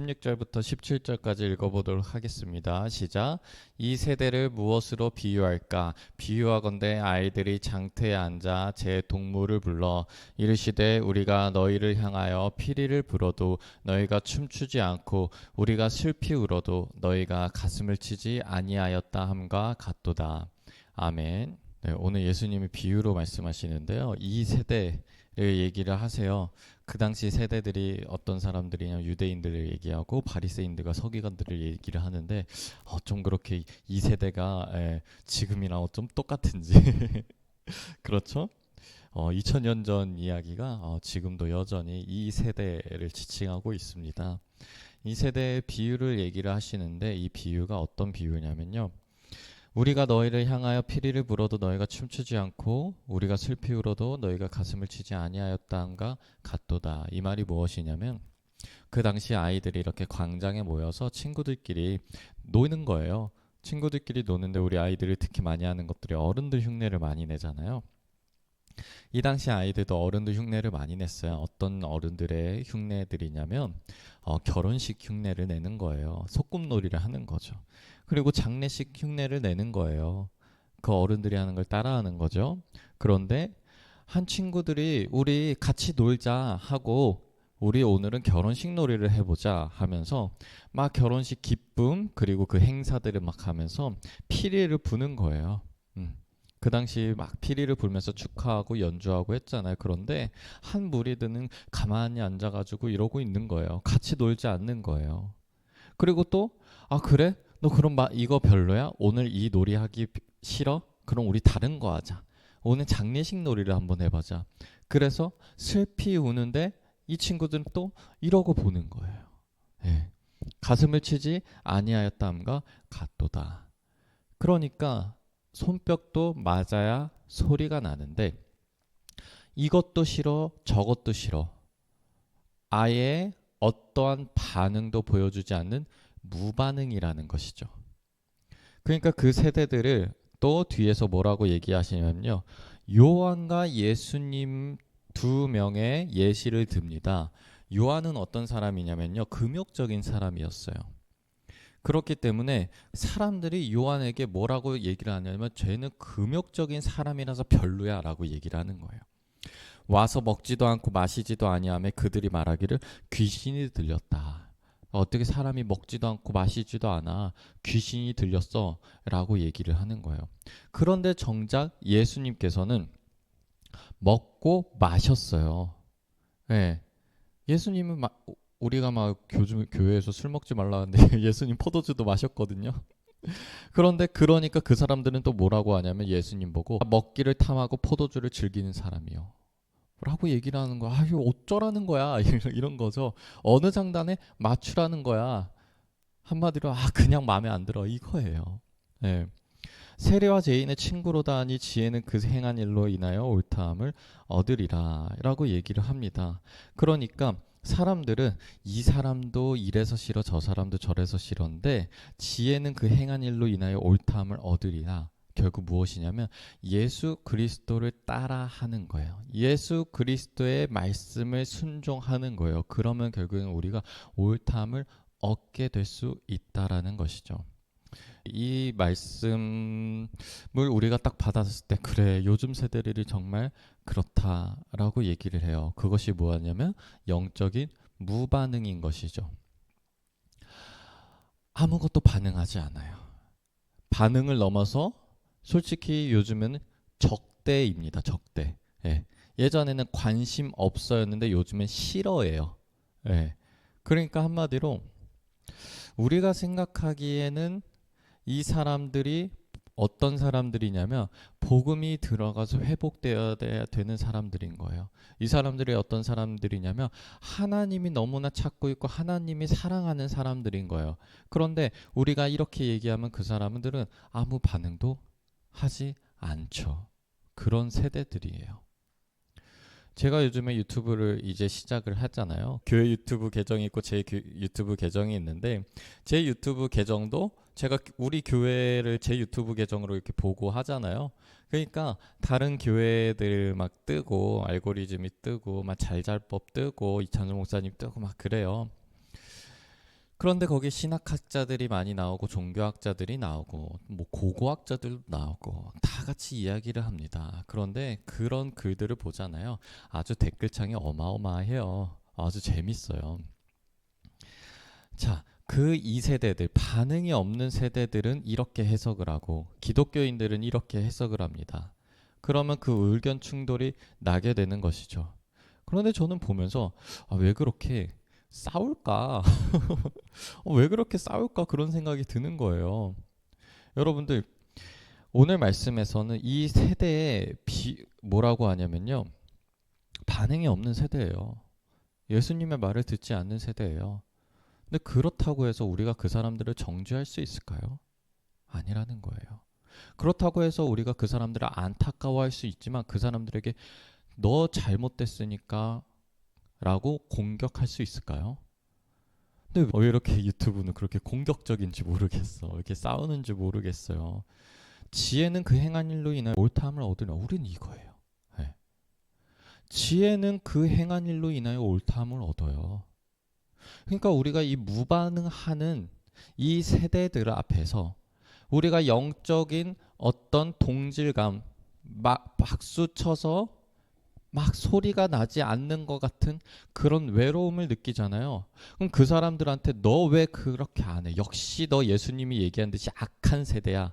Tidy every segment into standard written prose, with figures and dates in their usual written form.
16절부터 17절까지 읽어보도록 하겠습니다. 시작. 이 세대를 무엇으로 비유할까? 비유하건대 아이들이 장터에 앉아 제 동무를 불러 이르시되 우리가 너희를 향하여 피리를 불어도 너희가 춤추지 않고 우리가 슬피 울어도 너희가 가슴을 치지 아니하였다 함과 같도다. 아멘. 네, 오늘 예수님이 비유로 말씀하시는데요. 이 세대를 얘기를 하세요. 그 당시 세대들이 어떤 사람들이냐, 유대인들을 얘기하고 바리새인들과 서기관들을 얘기를 하는데 좀 그렇게 이 세대가 지금이랑 좀 똑같은지 그렇죠? 2000년 전 이야기가 지금도 여전히 이 세대를 지칭하고 있습니다. 이 세대의 비유를 얘기를 하시는데 이 비유가 어떤 비유냐면요. 우리가 너희를 향하여 피리를 불어도 너희가 춤추지 않고 우리가 슬피 울어도 너희가 가슴을 치지 아니하였다함과 같도다. 이 말이 무엇이냐면 그 당시 아이들이 이렇게 광장에 모여서 친구들끼리 노는 거예요. 친구들끼리 노는데 우리 아이들이 특히 많이 하는 것들이 어른들 흉내를 많이 내잖아요. 이 당시 아이들도 어른들 흉내를 많이 냈어요. 어떤 어른들의 흉내들이냐면 결혼식 흉내를 내는 거예요. 소꿉놀이를 하는 거죠. 그리고 장례식 흉내를 내는 거예요. 그 어른들이 하는 걸 따라하는 거죠. 그런데 한 친구들이 우리 같이 놀자 하고 우리 오늘은 결혼식 놀이를 해보자 하면서 막 결혼식 기쁨 그리고 그 행사들을 막 하면서 피리를 부는 거예요. 그 당시 막 피리를 불면서 축하하고 연주하고 했잖아요. 그런데 한 무리들은 가만히 앉아가지고 이러고 있는 거예요. 같이 놀지 않는 거예요. 그리고 또 그래? 너 그럼 이거 별로야? 오늘 이 놀이 하기 싫어? 그럼 우리 다른 거 하자. 오늘 장례식 놀이를 한번 해보자. 그래서 슬피 우는데 이 친구들은 또 이러고 보는 거예요. 예. 가슴을 치지 아니하였다함과 같도다. 그러니까 손뼉도 맞아야 소리가 나는데 이것도 싫어 저것도 싫어. 아예 어떠한 반응도 보여주지 않는 무반응이라는 것이죠. 그러니까 그 세대들을 또 뒤에서 뭐라고 얘기하시냐면요. 요한과 예수님 두 명의 예시를 듭니다. 요한은 어떤 사람이냐면요. 금욕적인 사람이었어요. 그렇기 때문에 사람들이 요한에게 뭐라고 얘기를 하냐면 쟤는 금욕적인 사람이라서 별로야 라고 얘기를 하는 거예요. 와서 먹지도 않고 마시지도 아니하며 그들이 말하기를 귀신이 들렸다. 어떻게 사람이 먹지도 않고 마시지도 않아 귀신이 들렸어 라고 얘기를 하는 거예요. 그런데 정작 예수님께서는 먹고 마셨어요. 네. 예수님은 우리가 막 교회에서 술 먹지 말라는데 예수님 포도주도 마셨거든요. 그런데 그러니까 그 사람들은 또 뭐라고 하냐면 예수님 보고 먹기를 탐하고 포도주를 즐기는 사람이요. 라고 얘기를 하는 거야. 이거 어쩌라는 거야. 이런 거죠. 어느 장단에 맞추라는 거야. 한마디로 그냥 마음에 안 들어 이거예요. 예. 세례와 제인의 친구로다 하니 지혜는 그 행한 일로 인하여 옳다함을 얻으리라 라고 얘기를 합니다. 그러니까 사람들은 이 사람도 이래서 싫어 저 사람도 저래서 싫은데 지혜는 그 행한 일로 인하여 옳다함을 얻으리라. 결국 무엇이냐면 예수 그리스도를 따라하는 거예요. 예수 그리스도의 말씀을 순종하는 거예요. 그러면 결국은 우리가 옳다함을 얻게 될 수 있다라는 것이죠. 이 말씀을 우리가 딱 받았을 때 그래 요즘 세대들이 정말 그렇다라고 얘기를 해요. 그것이 뭐냐면 영적인 무반응인 것이죠. 아무것도 반응하지 않아요. 반응을 넘어서 솔직히 요즘은 적대입니다. 적대. 예. 예전에는 관심 없어였는데 요즘은 싫어해요. 예. 그러니까 한마디로 우리가 생각하기에는 이 사람들이 어떤 사람들이냐면 복음이 들어가서 회복되어야 되는 사람들인 거예요. 이 사람들이 어떤 사람들이냐면 하나님이 너무나 찾고 있고 하나님이 사랑하는 사람들인 거예요. 그런데 우리가 이렇게 얘기하면 그 사람들은 아무 반응도 하지 않죠. 그런 세대들이에요. 제가 요즘에 유튜브를 이제 시작을 했잖아요. 교회 유튜브 계정이 있고 제 유튜브 계정이 있는데 제 유튜브 계정도 제가 우리 교회를 제 유튜브 계정으로 이렇게 보고 하잖아요. 그러니까 다른 교회들 막 뜨고 알고리즘이 뜨고 막 잘잘법 뜨고 이찬주 목사님 뜨고 막 그래요. 그런데 거기 신학학자들이 많이 나오고 종교학자들이 나오고 뭐 고고학자들도 나오고 다 같이 이야기를 합니다. 그런데 그런 글들을 보잖아요. 아주 댓글창이 어마어마해요. 아주 재밌어요. 자, 그 2세대들, 반응이 없는 세대들은 이렇게 해석을 하고 기독교인들은 이렇게 해석을 합니다. 그러면 그 의견 충돌이 나게 되는 것이죠. 그런데 저는 보면서 왜 그렇게 싸울까? 왜 그렇게 싸울까? 그런 생각이 드는 거예요. 여러분들, 오늘 말씀에서는 이 세대에 뭐라고 하냐면요. 반응이 없는 세대예요. 예수님의 말을 듣지 않는 세대예요. 근데 그렇다고 해서 우리가 그 사람들을 정죄할 수 있을까요? 아니라는 거예요. 그렇다고 해서 우리가 그 사람들을 안타까워할 수 있지만 그 사람들에게 너 잘못됐으니까 라고 공격할 수 있을까요? 근데 왜 이렇게 유튜브는 그렇게 공격적인지 모르겠어. 이렇게 싸우는지 모르겠어요. 지혜는 그 행한 일로 인하여 옳다함을 얻으려. 우리는 이거예요. 네. 지혜는 그 행한 일로 인하여 옳다함을 얻어요. 그러니까 우리가 이 무반응하는 이 세대들 앞에서 우리가 영적인 어떤 동질감, 막 박수 쳐서 막 소리가 나지 않는 것 같은 그런 외로움을 느끼잖아요. 그럼 그 사람들한테 너 왜 그렇게 안 해? 역시 너 예수님이 얘기한 듯이 악한 세대야.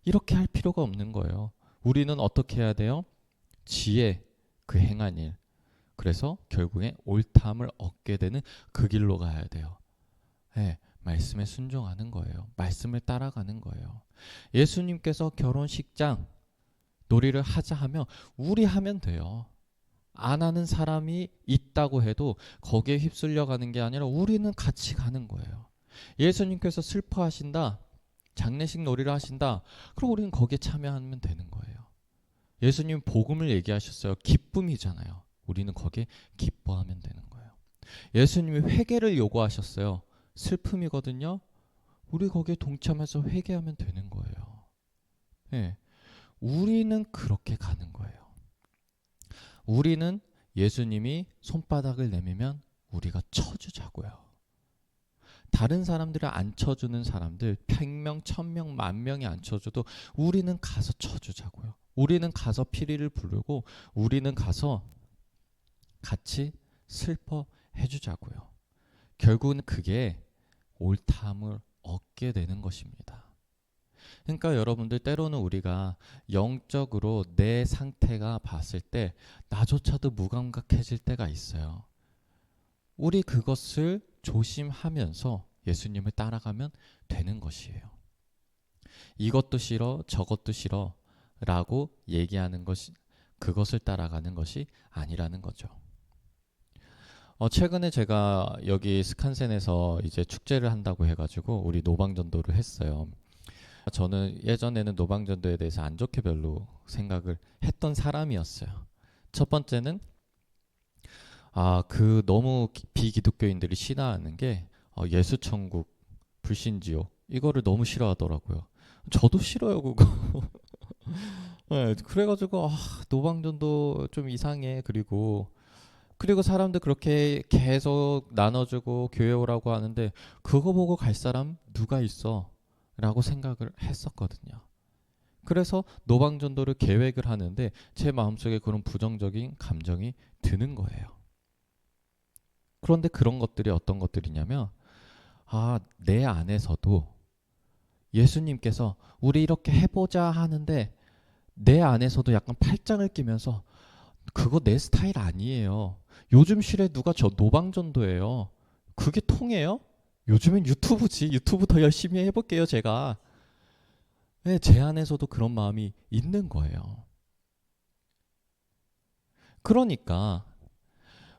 이렇게 할 필요가 없는 거예요. 우리는 어떻게 해야 돼요? 지혜, 그 행한 일. 그래서 결국에 옳다함을 얻게 되는 그 길로 가야 돼요. 네, 말씀에 순종하는 거예요. 말씀을 따라가는 거예요. 예수님께서 결혼식장 놀이를 하자 하면 우리 하면 돼요. 안 하는 사람이 있다고 해도 거기에 휩쓸려 가는 게 아니라 우리는 같이 가는 거예요. 예수님께서 슬퍼하신다. 장례식 놀이를 하신다. 그럼 우리는 거기에 참여하면 되는 거예요. 예수님 복음을 얘기하셨어요. 기쁨이잖아요. 우리는 거기에 기뻐하면 되는 거예요. 예수님이 회개를 요구하셨어요. 슬픔이거든요. 우리 거기에 동참해서 회개하면 되는 거예요. 네. 우리는 그렇게 가는 거예요. 우리는 예수님이 손바닥을 내밀면 우리가 쳐주자고요. 다른 사람들을 안 쳐주는 사람들 100명, 1000명, 10,000명이 안 쳐줘도 우리는 가서 쳐주자고요. 우리는 가서 피리를 부르고 우리는 가서 같이 슬퍼해 주자고요. 결국은 그게 옳다함을 얻게 되는 것입니다. 그러니까 여러분들 때로는 우리가 영적으로 내 상태가 봤을 때 나조차도 무감각해질 때가 있어요. 우리 그것을 조심하면서 예수님을 따라가면 되는 것이에요. 이것도 싫어, 저것도 싫어 라고 얘기하는 것이 그것을 따라가는 것이 아니라는 거죠. 최근에 제가 여기 스칸센에서 이제 축제를 한다고 해가지고 우리 노방전도를 했어요. 저는 예전에는 노방전도에 대해서 안 좋게 별로 생각을 했던 사람이었어요. 첫 번째는 그 너무 비기독교인들이 신화하는 게 예수천국, 불신지옥 이거를 너무 싫어하더라고요. 저도 싫어요 그거. 네, 그래가지고 노방전도 좀 이상해. 그리고 사람들 그렇게 계속 나눠주고 교회 오라고 하는데 그거 보고 갈 사람 누가 있어? 라고 생각을 했었거든요. 그래서 노방전도를 계획을 하는데 제 마음속에 그런 부정적인 감정이 드는 거예요. 그런데 그런 것들이 어떤 것들이냐면 내 안에서도 예수님께서 우리 이렇게 해보자 하는데 내 안에서도 약간 팔짱을 끼면서 그거 내 스타일 아니에요. 요즘 시대에 누가 저 노방전도예요. 그게 통해요? 요즘엔 유튜브지. 유튜브 더 열심히 해볼게요 제가. 네, 제 안에서도 그런 마음이 있는 거예요. 그러니까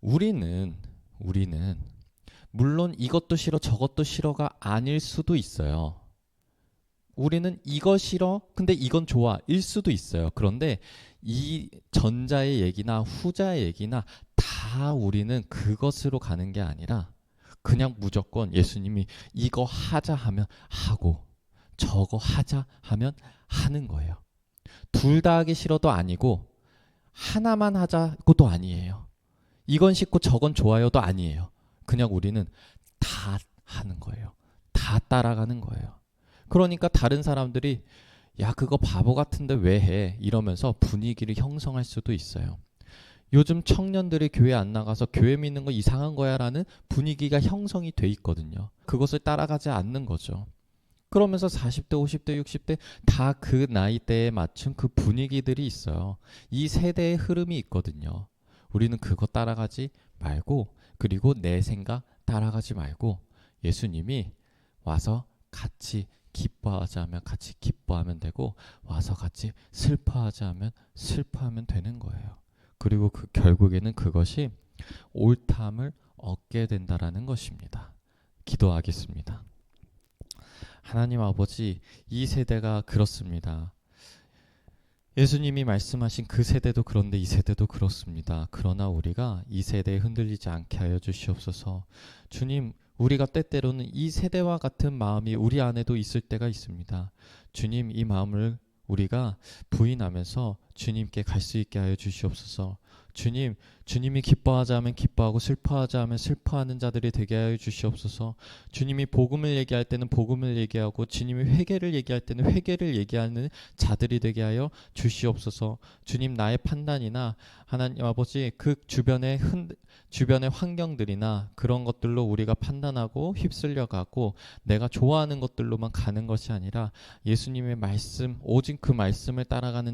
우리는 물론 이것도 싫어 저것도 싫어가 아닐 수도 있어요. 우리는 이거 싫어 근데 이건 좋아 일 수도 있어요. 그런데 이 전자의 얘기나 후자의 얘기나 다 우리는 그것으로 가는 게 아니라 그냥 무조건 예수님이 이거 하자 하면 하고 저거 하자 하면 하는 거예요. 둘 다 하기 싫어도 아니고 하나만 하자고도 아니에요. 이건 싫고 저건 좋아요도 아니에요. 그냥 우리는 다 하는 거예요. 다 따라가는 거예요. 그러니까 다른 사람들이 야, 그거 바보 같은데 왜 해? 이러면서 분위기를 형성할 수도 있어요. 요즘 청년들이 교회 안 나가서 교회 믿는 거 이상한 거야 라는 분위기가 형성이 돼 있거든요. 그것을 따라가지 않는 거죠. 그러면서 40대, 50대, 60대 다 그 나이대에 맞춘 그 분위기들이 있어요. 이 세대의 흐름이 있거든요. 우리는 그거 따라가지 말고, 그리고 내 생각 따라가지 말고 예수님이 와서 같이 기뻐하자 면 같이 기뻐하면 되고, 와서 같이 슬퍼하자 면 슬퍼하면 되는 거예요. 그리고 그 결국에는 그것이 옳다함을 얻게 된다라는 것입니다. 기도하겠습니다. 하나님 아버지, 이 세대가 그렇습니다. 예수님이 말씀하신 그 세대도 그런데 이 세대도 그렇습니다. 그러나 우리가 이 세대에 흔들리지 않게 하여 주시옵소서. 주님, 우리가 때때로는 이 세대와 같은 마음이 우리 안에도 있을 때가 있습니다. 주님, 이 마음을 우리가 부인하면서 주님께 갈 수 있게 하여 주시옵소서. 주님, 주님이 기뻐하자 하면 기뻐하고 슬퍼하자 하면 슬퍼하는 자들이 되게 하여 주시옵소서. 주님이 복음을 얘기할 때는 복음을 얘기하고 주님이 회개를 얘기할 때는 회개를 얘기하는 자들이 되게 하여 주시옵소서. 주님, 나의 판단이나 하나님 아버지 그 주변의 환경들이나 그런 것들로 우리가 판단하고 휩쓸려 가고 내가 좋아하는 것들로만 가는 것이 아니라 예수님의 말씀, 오직 그 말씀을 따라가는